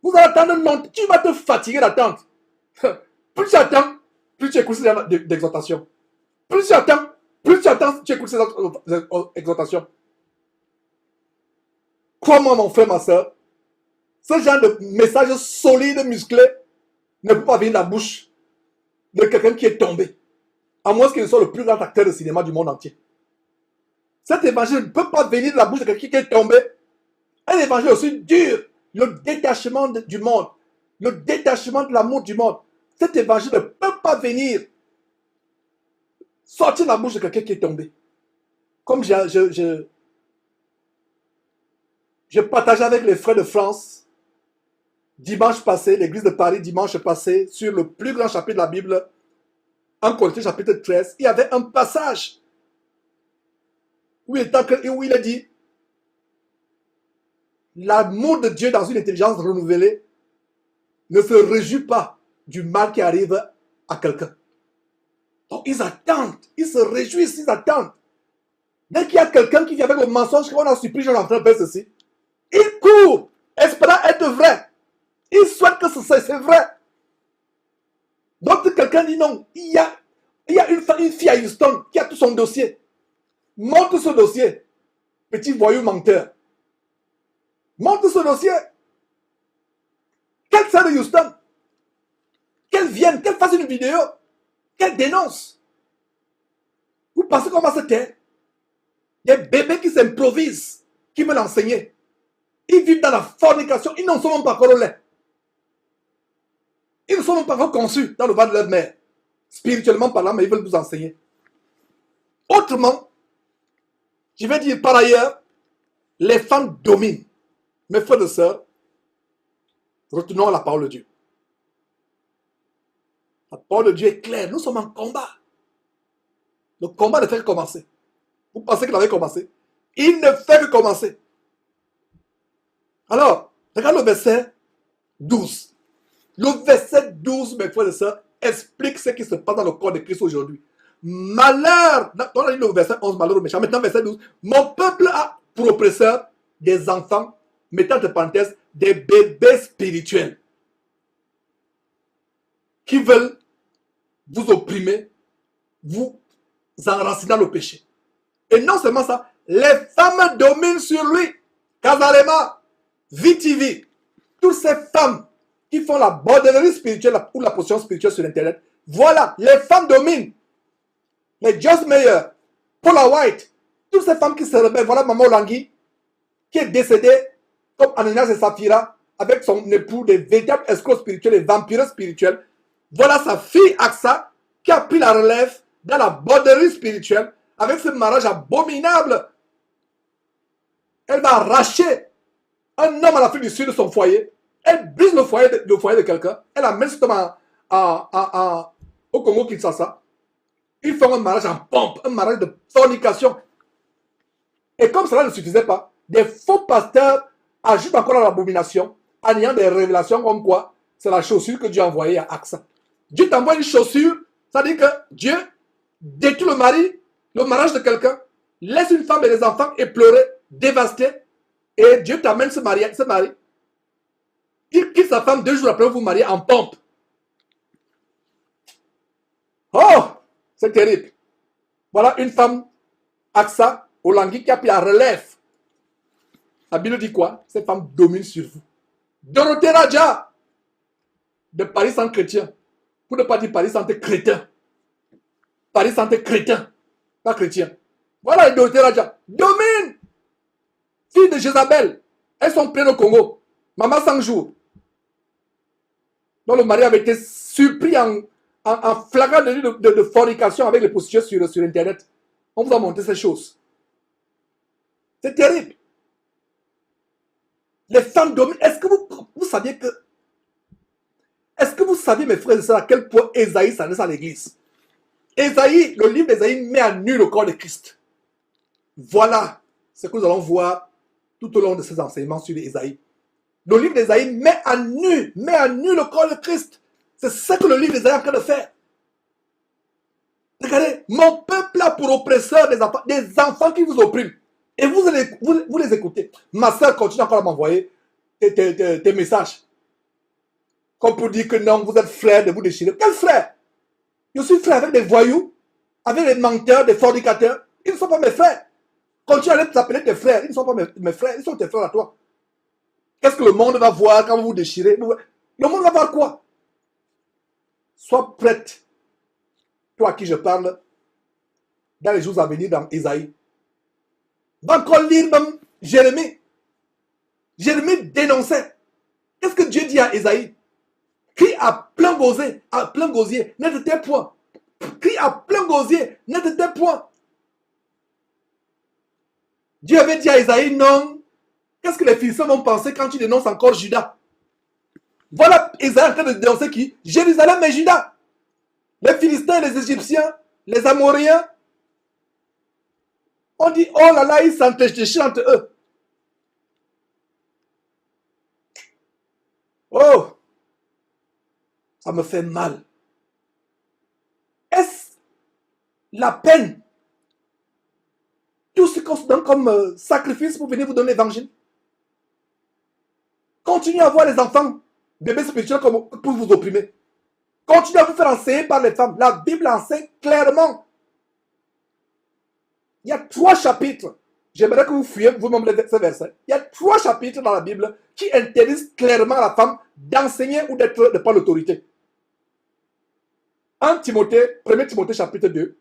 Vous allez attendre longtemps. Tu vas te fatiguer d'attendre. Plus tu attends, plus tu écoutes ces exhortations. Plus tu attends, tu écoutes ces exhortations. Crois-moi, mon frère, ma soeur, ce genre de message solide, musclé, ne peut pas venir de la bouche de quelqu'un qui est tombé. À moins qu'il soit le plus grand acteur de cinéma du monde entier. Cet évangile ne peut pas venir de la bouche de quelqu'un qui est tombé. Un évangile aussi dur. Le détachement du monde. Le détachement de l'amour du monde. Cet évangile ne peut pas venir sortir de la bouche de quelqu'un qui est tombé. Comme je partageais avec les frères de France dimanche passé, l'église de Paris dimanche passé, sur le plus grand chapitre de la Bible, en Corinthiens chapitre 13, il y avait un passage où il a dit l'amour de Dieu dans une intelligence renouvelée ne se réjouit pas du mal qui arrive à quelqu'un. Donc ils attendent, ils se réjouissent, ils attendent. Dès qu'il y a quelqu'un qui vient avec le mensonge qu'on a surpris, j'en ai en train de faire ceci, ils courent, espérant être vrai. Ils souhaitent que c'est vrai. Donc quelqu'un dit non, il y a une fille à Houston qui a tout son dossier. Montre ce dossier, petit voyou menteur. Montre ce dossier. Qu'elle soit de Houston, qu'elle vienne, qu'elle fasse une vidéo, qu'elle dénonce. Vous pensez qu'on va se taire? Des bébés qui s'improvisent, qui veulent enseigner. Ils vivent dans la fornication, ils n'en sont même pas encore au lait. Ils ne sont même pas encore conçus dans le ventre de leur mère. Spirituellement parlant, mais ils veulent vous enseigner. Autrement, je vais dire par ailleurs, les femmes dominent. Mes frères et sœurs, retenons à la parole de Dieu. La parole de Dieu est claire. Nous sommes en combat. Le combat ne fait que commencer. Vous pensez qu'il avait commencé? Il ne fait que commencer. Alors, regarde le verset 12. Le verset 12, mes frères et sœurs, explique ce qui se passe dans le corps de Christ aujourd'hui. Malheur, on a dit le verset 11, malheur au méchant. Maintenant, verset 12. Mon peuple a pour oppresseur des enfants, mettant entre parenthèses, des bébés spirituels qui veulent vous opprimer, vous enraciner dans le péché. Et non seulement ça, les femmes dominent sur lui. Kazarema, VTV, toutes ces femmes qui font la bordellerie spirituelle ou la position spirituelle sur Internet, voilà, les femmes dominent. Les Joyce Meyer, Paula White, toutes ces femmes qui se rebellent, voilà Maman Langui, qui est décédée comme Ananias et Saphira, avec son époux, des véritables escrocs spirituels, des vampires spirituels. Voilà sa fille Aksa, qui a pris la relève dans la bordellerie spirituelle, avec ce mariage abominable. Elle va arracher un homme à l'Afrique du Sud de son foyer. Elle brise le foyer de quelqu'un. Elle amène cet homme au Congo-Kinshasa. Ils font un mariage en pompe, un mariage de fornication. Et comme cela ne suffisait pas, des faux pasteurs ajoutent encore à l'abomination, en ayant des révélations comme quoi c'est la chaussure que Dieu a envoyée à Aksa. Dieu t'envoie une chaussure, ça dit que Dieu détruit le mariage de quelqu'un, laisse une femme et des enfants éplorés, dévastés, et Dieu t'amène ce mari. Il quitte sa femme 2 jours après vous marier en pompe. Oh, c'est terrible. Voilà une femme, Aksa, Olangui, qui a pris la relève. La Bible dit quoi? Cette femme domine sur vous. Dorothée Raja, de Paris sans chrétien. Pour ne pas dire Paris sans crétin. Paris sans crétin, pas chrétien. Voilà Dorothée Raja. Domine! Fille de Jézabel. Elles sont pleines au Congo. Maman 5 jours. Donc le mari avait été surpris en flagrant de fornication avec les prostituées sur Internet. On vous a montré ces choses. C'est terrible. Les femmes dominent. Est-ce que vous saviez que... Est-ce que vous saviez, mes frères et sœurs, à quel point Ésaïe s'adresse à l'église? Ésaïe, le livre d'Ésaïe met à nu le corps de Christ. Voilà ce que nous allons voir tout au long de ces enseignements sur Ésaïe. Le livre d'Ésaïe met à nu le corps de Christ. C'est ce que le livre d'Ésaïe est en train de faire. Regardez, mon peuple a pour oppresseur des enfants qui vous oppriment. Et vous les écoutez. Ma soeur continue encore à m'envoyer tes messages. Comme pour dire que non, vous êtes frère de vous déchirer. Quel frère? Je suis frère avec des voyous, avec des menteurs, des fornicateurs. Ils ne sont pas mes frères. Continue à t'appeler tes frères. Ils ne sont pas mes frères, ils sont tes frères à toi. Qu'est-ce que le monde va voir quand vous vous déchirez? Le monde va voir quoi? Sois prête, toi à qui je parle, dans les jours à venir dans Ésaïe. Va encore lire même Jérémie. Jérémie dénonçait. Qu'est-ce que Dieu dit à Ésaïe? Crie à plein gosier, ne te tais point. Crie à plein gosier, ne te tais point. Dieu avait dit à Ésaïe, non. Qu'est-ce que les Philistins vont penser quand tu dénonces encore Juda? Voilà Ésaïe en train de dénoncer qui? Jérusalem et Juda. Les Philistins, les Égyptiens, les Amoréens. On dit, oh là là, ils s'entrechoquent entre eux. Oh, ça me fait mal. Est-ce la peine? Tout ce qu'on se donne comme sacrifice pour venir vous donner l'évangile? Continuez à voir les enfants, bébés spirituels pour vous opprimer. Continuez à vous faire enseigner par les femmes. La Bible enseigne clairement. Il y a 3 chapitres. J'aimerais que vous fouillez vous-même ces versets. Il y a 3 chapitres dans la Bible qui interdisent clairement à la femme d'enseigner ou d'être de par l'autorité. 1 Timothée chapitre 2.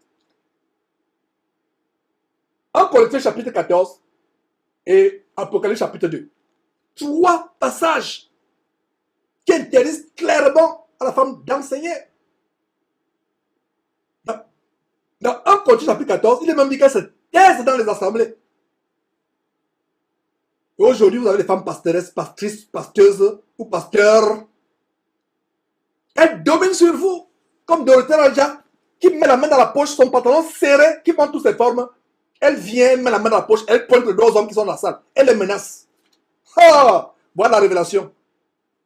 1 Corinthiens chapitre 14 et Apocalypse chapitre 2. 3 passages qui interdisent clairement à la femme d'enseigner. Dans 1 Corinthiens chapitre 14, il est même dit qu'elle se taise dans les assemblées. Et aujourd'hui, vous avez des femmes pastoresses, pastrices, pasteuses ou pasteurs. Elles dominent sur vous, comme Dorothée Raja, qui met la main dans la poche, son pantalon serré, qui prend toutes ses formes. Elle vient, met la main dans la poche, elle pointe le dos aux hommes qui sont dans la salle. Elle les menace. Ah, voilà la révélation.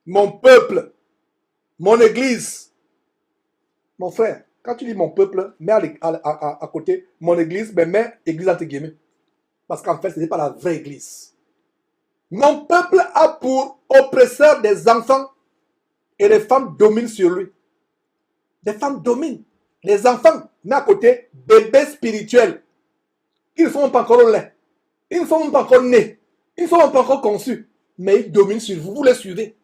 Mon peuple, mon église. Mon frère, quand tu dis mon peuple, mets à côté mon église, mais mets église entre guillemets. Parce qu'en fait, ce n'est pas la vraie église. Mon peuple a pour oppresseur des enfants et les femmes dominent sur lui. Les femmes dominent. Les enfants, mais à côté, bébés spirituels. Ils ne sont pas encore au lait. Ils ne sont pas encore nés. Ils ne sont pas encore conçus. Mais ils dominent sur vous. Vous les suivez.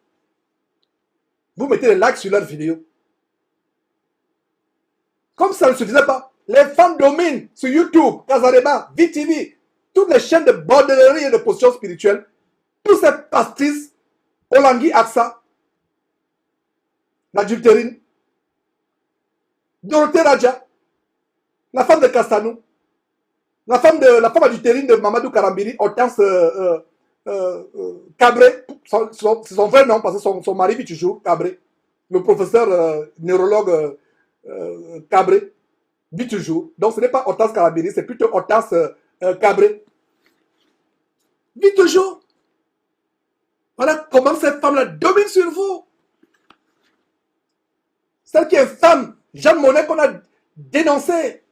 Vous mettez les likes sur leurs vidéos. Comme ça ne se faisait pas. Les femmes dominent sur YouTube, Kazareba, VTV, toutes les chaînes de bordellerie et de position spirituelle. Toutes ces pastrices, Olangui Aksa, l'adultérine, Dorothée Raja, la femme de Castanou, la femme adultérine de Mamadou Karambiri, Hortense Cabré, c'est son vrai nom parce que son mari vit toujours, Cabré, le professeur neurologue Cabré, vit toujours. Donc ce n'est pas Hortense Karambiri, c'est plutôt Hortense Cabré. Vit toujours. Voilà comment cette femme-là domine sur vous. Celle qui est femme, Jeanne Monnet, qu'on a dénoncé,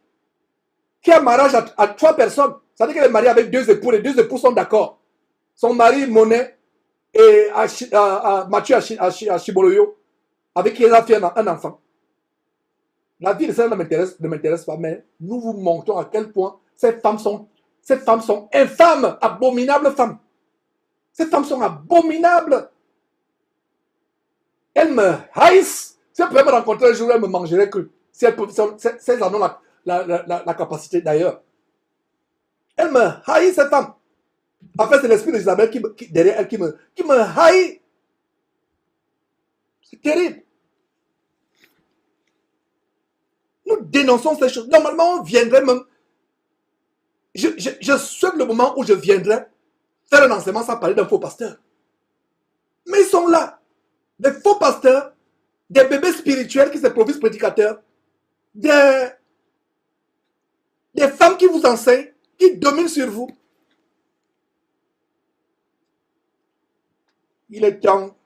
qui a un mariage à 3 personnes. Ça veut dire qu'elle est mariée avec 2 époux, les 2 époux sont d'accord. Son mari, Monnet, et Mathieu Achiboloyo, avec qui elle a fait un enfant. La vie de celle ne m'intéresse pas, mais nous vous montrons à quel point ces femmes sont infâmes, abominables femmes. Ces femmes sont abominables. Elles me haïssent. Si elles pouvaient me rencontrer un jour, elles me mangeraient cru. Si elles en ont la capacité d'ailleurs. Elles me haïssent, cette femme. En fait, c'est l'esprit d'Isabelle qui derrière elle qui me haït. C'est terrible. Nous dénonçons ces choses. Normalement, on viendrait même. je souhaite le moment où je viendrai faire un enseignement sans parler d'un faux pasteur. Mais ils sont là. Des faux pasteurs, des bébés spirituels qui se provisent prédicateurs, des femmes qui vous enseignent, qui dominent sur vous. Il est temps.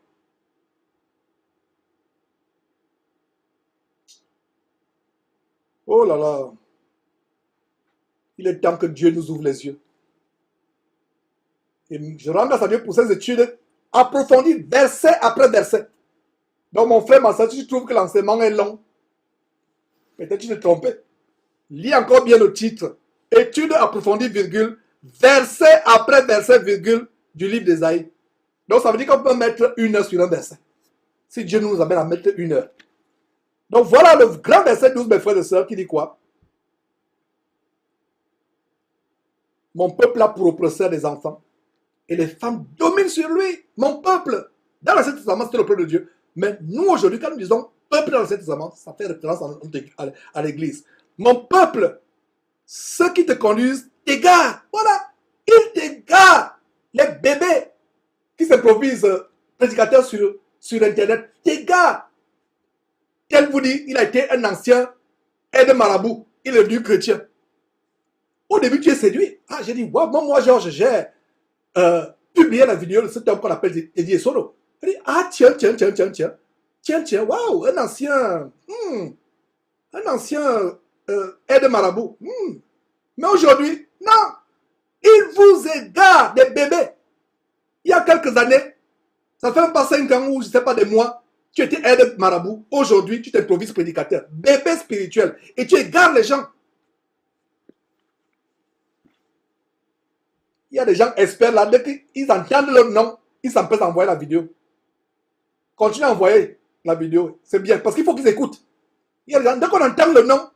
Oh là là. Il est temps que Dieu nous ouvre les yeux. Et je rends grâce à Dieu pour ces études approfondies, verset après verset. Donc mon frère, ma soeur, si tu trouves que l'enseignement est long, peut-être tu t'es trompé. Lis encore bien le titre. Études approfondies, virgule, verset après verset, virgule, du livre d'Ésaïe. Donc ça veut dire qu'on peut mettre 1 heure sur un verset. Si Dieu nous amène à mettre 1 heure. Donc voilà le grand verset 12, mes frères et sœurs, qui dit quoi? Mon peuple a pour oppresseur des enfants. Et les femmes dominent sur lui. Mon peuple. Dans l'Ancien Testament, c'était le peuple de Dieu. Mais nous, aujourd'hui, quand nous disons peuple dans l'Ancien Testament, ça fait référence à l'Église. Mon peuple, ceux qui te conduisent, t'égarent. Voilà. Ils t'égarent. Les bébés qui s'improvisent prédicateurs sur Internet, t'égarent. Tel vous dit, il a été un ancien aide-marabout. Il est devenu chrétien. Au début, tu es séduit. Ah, j'ai dit, wow, moi, Georges, j'ai publié la vidéo de cet homme qu'on appelle Eddie Solo. Il dit, ah, tiens, waouh, un ancien aide-marabout. Mais aujourd'hui, non, il vous égare des bébés. Il y a quelques années, ça fait même pas 5 ans ou je ne sais pas des mois, tu étais aide-marabout. Aujourd'hui, tu t'improvises prédicateur, bébé spirituel, et tu égares les gens. Il y a des gens experts là, dès qu'ils entendent leur nom, ils s'empêchent d'envoyer la vidéo. Continue à envoyer la vidéo, c'est bien, parce qu'il faut qu'ils écoutent. Il y a des gens, dès qu'on entend le nom,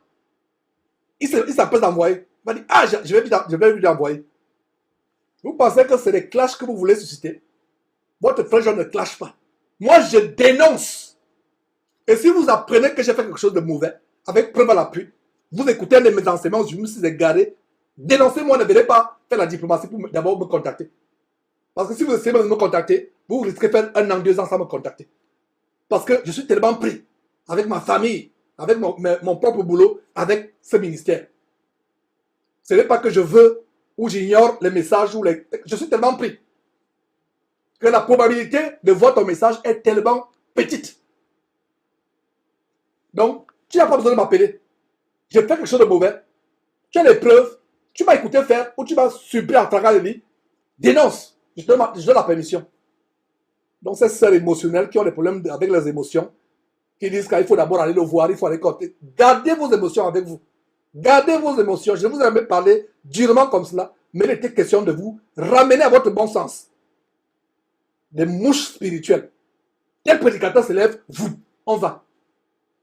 ils s'empêchent d'envoyer. Il va dire, ah, je vais lui envoyer. Vous pensez que c'est des clashs que vous voulez susciter? Votre frère, je ne clash pas. Moi, je dénonce. Et si vous apprenez que j'ai fait quelque chose de mauvais, avec preuve à l'appui, vous écoutez un de mes enseignements, je me suis égaré, dénoncez-moi, ne venez pas faire la diplomatie pour d'abord me contacter. Parce que si vous essayez de me contacter, vous risquez de faire 1 an, 2 ans sans me contacter. Parce que je suis tellement pris avec ma famille, avec mon propre boulot, avec ce ministère. Ce n'est pas que je veux ou j'ignore les messages. Je suis tellement pris que la probabilité de voir ton message est tellement petite. Donc, tu n'as pas besoin de m'appeler. J'ai fait quelque chose de mauvais. Tu as les preuves. Tu m'as écouté faire ou tu m'as subi à travers le lit. Dénonce. Je donne la permission. Donc, ces sœurs émotionnelles qui ont des problèmes avec les émotions, qui disent qu'il faut d'abord aller le voir, il faut aller compter. Gardez vos émotions avec vous. Gardez vos émotions. Je vous ai jamais parlé durement comme cela, mais il était question de vous ramener à votre bon sens. Des mouches spirituelles. Tel prédicateur s'élève, vous, on va.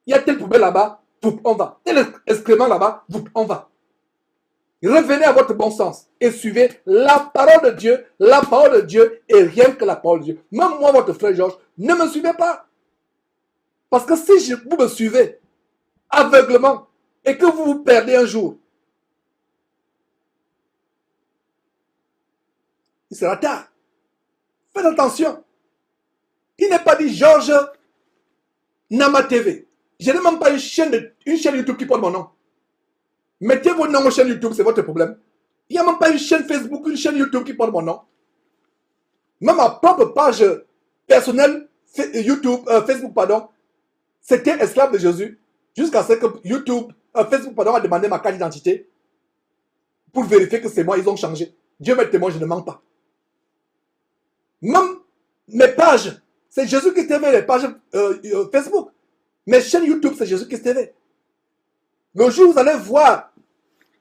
Il y a tel poubelle là-bas, vous, on va. Tel excrément là-bas, vous, on va. Revenez à votre bon sens et suivez la parole de Dieu et rien que la parole de Dieu. Même moi, votre frère Georges, ne me suivez pas. Parce que si vous me suivez aveuglement et que vous vous perdez un jour, il sera tard. Faites attention. Il n'est pas dit Georges Nama TV. Je n'ai même pas une chaîne YouTube qui porte mon nom. Mettez vos noms aux chaînes YouTube, c'est votre problème. Il n'y a même pas une chaîne Facebook, une chaîne YouTube qui porte mon nom. Même ma propre page personnelle, Facebook, pardon, c'était esclave de Jésus. Jusqu'à ce que Facebook, pardon, a demandé ma carte d'identité pour vérifier que c'est moi, ils ont changé. Dieu m'est témoin, je ne mens pas. Même mes pages, c'est Jésus-Christ TV, les pages Facebook. Mes chaînes YouTube, c'est Jésus-Christ TV. Le jour où vous allez voir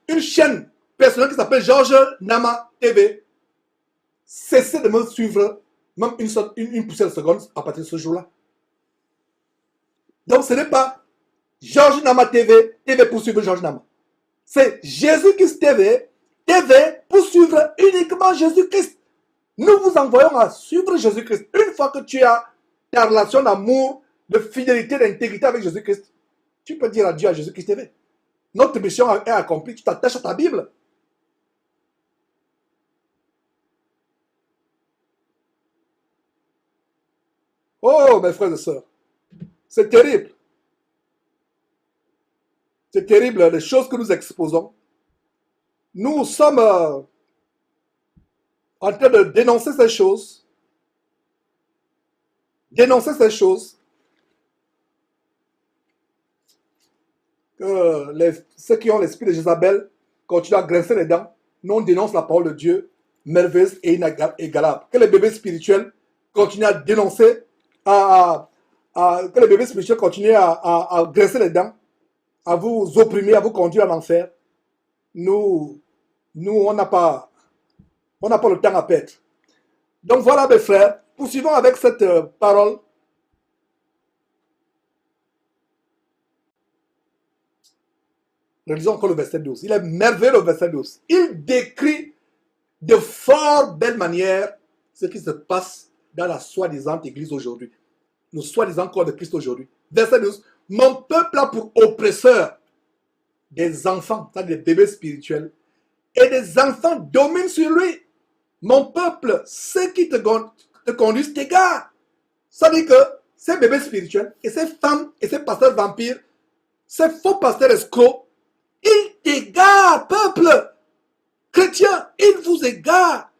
une chaîne personnelle qui s'appelle Georges Nama TV, cessez de me suivre même une poussière de seconde à partir de ce jour-là. Donc ce n'est pas Georges Nama TV, TV pour suivre Georges Nama. C'est Jésus-Christ TV, TV pour suivre uniquement Jésus-Christ. Nous vous envoyons à suivre Jésus-Christ. Une fois que tu as ta relation d'amour, de fidélité, d'intégrité avec Jésus-Christ, tu peux dire adieu à Jésus-Christ TV. Notre mission est accomplie, tu t'attaches à ta Bible. Oh, mes frères et sœurs, c'est terrible. C'est terrible les choses que nous exposons. Nous sommes en train de dénoncer ces choses. Dénoncer ces choses. Que ceux qui ont l'esprit de Jézabel continuent à grincer les dents. Nous, on dénonce la parole de Dieu, merveilleuse et inégalable. Que les bébés spirituels continuent à dénoncer, que les bébés spirituels continuent à grincer les dents, à vous opprimer, à vous conduire en enfer. Nous, on n'a pas le temps à perdre. Donc voilà, mes frères, poursuivons avec cette parole. Relisons encore le verset 12. Il est merveilleux, le verset 12. Il décrit de fort belle manière ce qui se passe dans la soi-disant église aujourd'hui. Le soi-disant corps de Christ aujourd'hui. Verset 12. Mon peuple a pour oppresseur des enfants, c'est-à-dire des bébés spirituels, et des enfants dominent sur lui. Mon peuple, ceux qui te conduisent t'égarent. Ça veut dire que ces bébés spirituels et ces femmes et ces pasteurs vampires, ces faux pasteurs escrocs, ils t'égarent, peuple chrétien, ils vous égarent,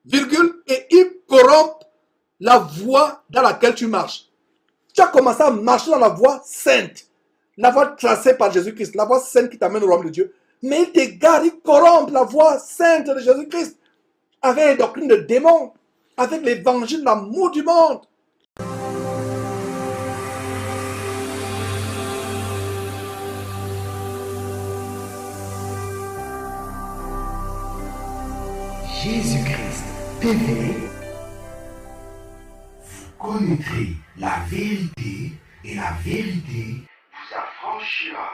virgule, et ils corrompent la voie dans laquelle tu marches. Tu as commencé à marcher dans la voie sainte, la voie tracée par Jésus-Christ, la voie sainte qui t'amène au royaume de Dieu. Mais ils t'égarent, ils corrompent la voie sainte de Jésus-Christ avec les doctrines de démons, avec l'évangile, l'amour du monde. Jésus-Christ TV. Vous connaîtrez la vérité et la vérité vous affranchira.